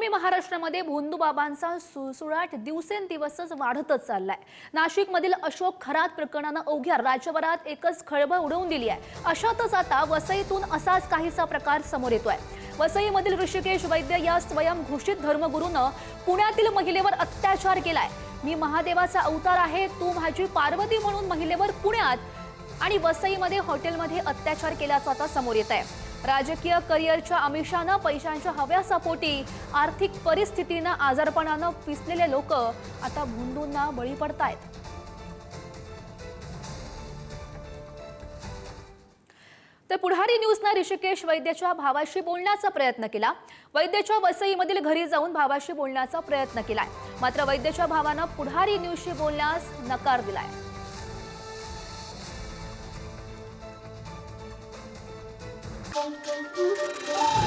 नवमी महाराष्ट्रामध्ये भोंदूबाबांचा सुळसुळाट दिवसेंदिवस वाढतच चाललाय। नाशिकमधील अशोक खरात प्रकरणाने अवघ्या राज्यभरात एकच खळबळ उडवून दिली आहे। अशातच आता वसईतून असाच काहीसा प्रकार समोर येतोय। वसईमधील ऋषिकेश वैद्य या स्वयंघोषित धर्मगुरूनं पुण्यातील महिलेवर अत्याचार केलाय। मी महादेवाचा अवतार आहे, तू माझी पार्वती म्हणून महिलेवर पुण्यात आणि वसईमध्ये हॉटेलमध्ये अत्याचार केल्याचं आता समोर येत आहे। राजकीय करिअरच्या आमिषानं, पैशांच्या हव्यासापोटी, आर्थिक परिस्थितीनं, आजारपणानं पिसलेले लोक आता भोंदूंना बळी पडतायत। तर पुढारी न्यूजने ऋषिकेश वैद्यच्या भावाशी बोलण्याचा प्रयत्न केला। वैद्यच्या वसईमधील घरी जाऊन भावाशी बोलण्याचा प्रयत्न केलाय, मात्र वैद्यच्या भावानं पुढारी न्यूजशी बोलण्यास नकार दिलाय। Thank you.